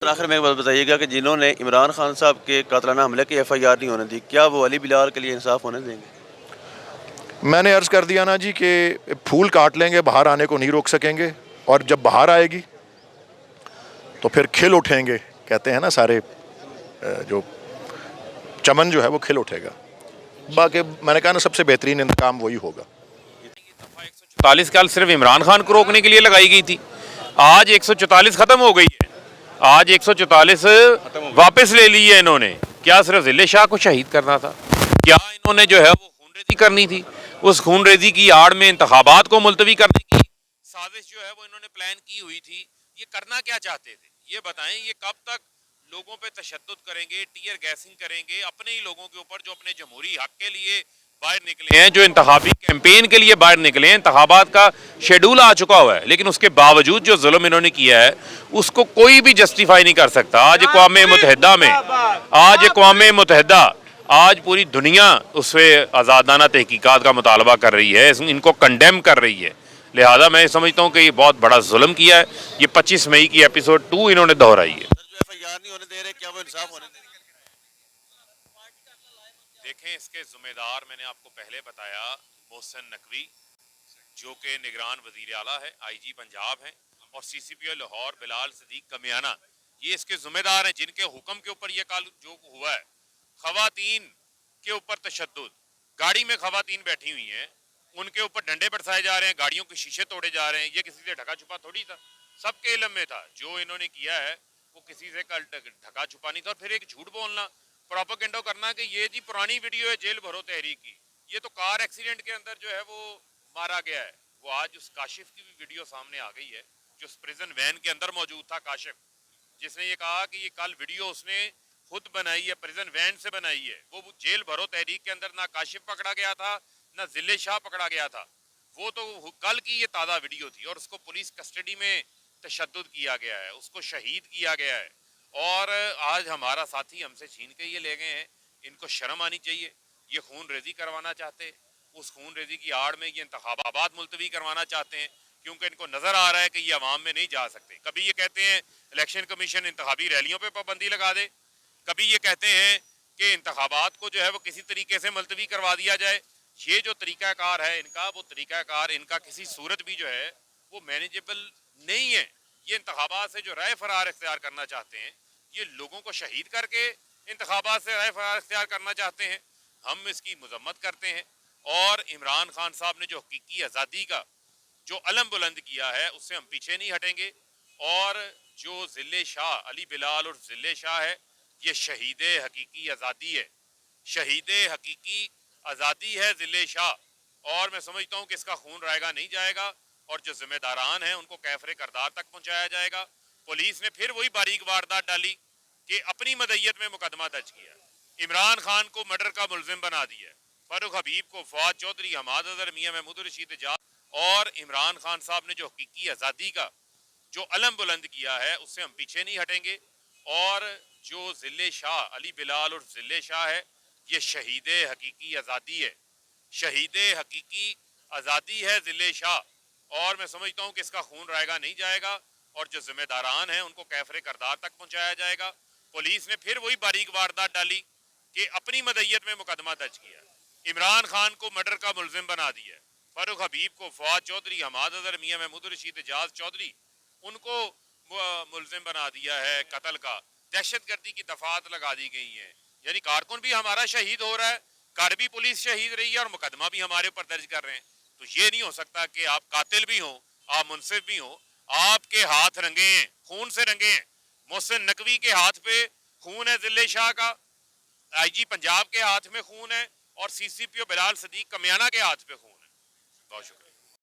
آخر میں ایک بات بتائیے گا کہ جنہوں نے عمران خان صاحب کے قاتلانہ حملے کی ایف آئی آر نہیں ہونے دی، کیا وہ علی بلال کے لیے انصاف ہونے دیں گے؟ میں نے عرض کر دیا نا جی کہ پھول کاٹ لیں گے، باہر آنے کو نہیں روک سکیں گے، اور جب باہر آئے گی تو پھر کھل اٹھیں گے. کہتے ہیں نا سارے جو چمن جو ہے وہ کھل اٹھے گا. باقی میں نے کہا نا سب سے بہترین انتقام وہی ہوگا. 144 کال صرف عمران خان کو روکنے کے لیے لگائی گئی تھی. آج 144 ختم ہو گئی ہے. آج 144 واپس لے لی ہے انہوں نے. کیا صرف ضلع شاہ کو شہید کرنا تھا؟ کیا انہوں نے جو ہے وہ خون ریزی کرنی تھی؟ اس خون ریزی کی آڑ میں انتخابات کو ملتوی کرنے کی سازش جو ہے وہ انہوں نے پلان کی ہوئی تھی. یہ کرنا کیا چاہتے تھے یہ بتائیں. یہ کب تک لوگوں پہ تشدد کریں گے، ٹیئر گیسنگ کریں گے اپنے ہی لوگوں کے اوپر جو اپنے جمہوری حق کے لیے باہر نکلے ہیں، جو انتخابی کیمپین کے لیے باہر نکلے ہیں. انتخابات کا شیڈول آ چکا ہوا ہے، لیکن اس کے باوجود جو ظلم انہوں نے کیا ہے اس کو کوئی بھی جسٹیفائی نہیں کر سکتا. اقوام متحدہ آج پوری دنیا اس پہ آزادانہ تحقیقات کا مطالبہ کر رہی ہے، ان کو کنڈیم کر رہی ہے. لہذا میں سمجھتا ہوں کہ یہ بہت بڑا ظلم کیا ہے. یہ 25 مئی کی ایپیسوڈ 2 انہوں نے دہرائی ہے. سر، جو ایف آئی آر نہیں ہونے دے رہے، کیا وہ انصاف ہونے دیں گے؟ دیکھیں، اس کے ذمہ دار میں نے آپ کو پہلے بتایا، محسن نقوی جو کہ نگران وزیر اعلیٰ ہے، آئی جی پنجاب ہیں، اور سی سی پی او لاہور بلال صدیق کمیانہ، یہ اس کے ذمہ دار ہیں جن کے حکم کے اوپر یہ کال جو ہوا ہے. خواتین کے اوپر تشدد، گاڑی میں خواتین بیٹھی ہوئی ہیں، ان کے اوپر ڈنڈے برسائے جا رہے ہیں، گاڑیوں کے شیشے توڑے جا رہے ہیں. یہ کسی سے ڈھکا چھپا تھوڑی تھا، سب کے علم میں تھا. جو انہوں نے کیا ہے وہ کسی سے ڈھکا چھپا نہیں تھا. اور پھر ایک جھوٹ بولنا، پروپیگنڈا کرنا کہ یہ جی پرانی ویڈیو ہے جیل بھرو تحریک کی. یہ تو کار ایکسیڈنٹ کے اندر جو ہے وہ مارا گیا ہے. وہ آج اس کاشف کی بھی ویڈیو سامنے آ گئی ہے جو اس پریزن وین کے اندر موجود تھا. کاشف جس نے یہ کہا کہ یہ کل ویڈیو اس نے خود بنائی ہے، پریزن وین سے بنائی ہے. وہ جیل بھرو تحریک کے اندر نہ کاشف پکڑا گیا تھا نہ ضلع شاہ پکڑا گیا تھا. وہ تو کل کی یہ تازہ ویڈیو تھی، اور اس کو پولیس کسٹڈی میں تشدد کیا گیا ہے، اس کو شہید کیا گیا ہے. اور آج ہمارا ساتھی ہم سے چھین کے یہ لے گئے ہیں. ان کو شرم آنی چاہیے. یہ خون ریزی کروانا چاہتے، اس خون ریزی کی آڑ میں یہ انتخابات ملتوی کروانا چاہتے ہیں، کیونکہ ان کو نظر آ رہا ہے کہ یہ عوام میں نہیں جا سکتے. کبھی یہ کہتے ہیں الیکشن کمیشن انتخابی ریلیوں پہ پابندی لگا دے، کبھی یہ کہتے ہیں کہ انتخابات کو جو ہے وہ کسی طریقے سے ملتوی کروا دیا جائے. یہ جو طریقہ کار ہے ان کا، وہ طریقہ کار ان کا کسی صورت بھی جو ہے وہ مینیجیبل نہیں ہے. یہ انتخابات سے جو رائے فرار اختیار کرنا چاہتے ہیں، یہ لوگوں کو شہید کر کے انتخابات سے رائے فرار اختیار کرنا چاہتے ہیں. ہم اس کی مذمت کرتے ہیں. اور عمران خان صاحب نے جو حقیقی آزادی کا جو علم بلند کیا ہے اس سے ہم پیچھے نہیں ہٹیں گے. اور جو ضلع شاہ علی بلال اور ضلع شاہ ہے، یہ شہید حقیقی آزادی ہے. شہید حقیقی آزادی ہے ضلع شاہ. اور میں سمجھتا ہوں کہ اس کا خون رائے گا نہیں جائے گا، اور جو ذمہ داران ہیں ان کو کیفر کردار تک پہنچایا جائے گا. پولیس نے پھر وہی باریک واردات ڈالی کہ اپنی مدعیت میں مقدمہ درج کیا، عمران خان کو مرڈر کا ملزم بنا دیا، فاروق حبیب کو، فواد چودھری، حماد اظہر، میاں محمود رشید اجاز. اور عمران خان صاحب نے جو حقیقی آزادی کا جو علم بلند کیا ہے اس سے ہم پیچھے نہیں ہٹیں گے. اور جو ضلع شاہ علی بلال اور ضلع شاہ ہے، یہ شہید حقیقی آزادی ہے. شہید حقیقی آزادی ہے ضلع شاہ. اور میں سمجھتا ہوں کہ اس کا خون رائے گا نہیں جائے گا، اور جو ذمہ داران ہیں ان کو کیفر کردار تک پہنچایا جائے گا. پولیس نے پھر وہی باریک واردات ڈالی کہ اپنی مدعیت میں مقدمہ درج کیا، عمران خان کو مرڈر کا ملزم بنا دیا، فاروق حبیب کو، فواد چودھری، حماد اظہر، میاں محمود رشید اجاز چودھری، ان کو ملزم بنا دیا ہے قتل کا. دہشت گردی کی دفعات لگا دی گئی ہیں. یعنی کارکن بھی ہمارا شہید ہو رہا ہے، کر بھی پولیس شہید رہی ہے، اور مقدمہ بھی ہمارے اوپر درج کر رہے ہیں. تو یہ نہیں ہو سکتا کہ آپ قاتل بھی ہوں، آپ منصف بھی ہوں. آپ کے ہاتھ رنگے ہیں، خون سے رنگے ہیں. محسن نقوی کے ہاتھ پہ خون ہے ضلع شاہ کا، آئی جی پنجاب کے ہاتھ میں خون ہے، اور سی سی پی او بلال صدیق کمیانہ کے ہاتھ پہ خون ہے. بہت شکریہ.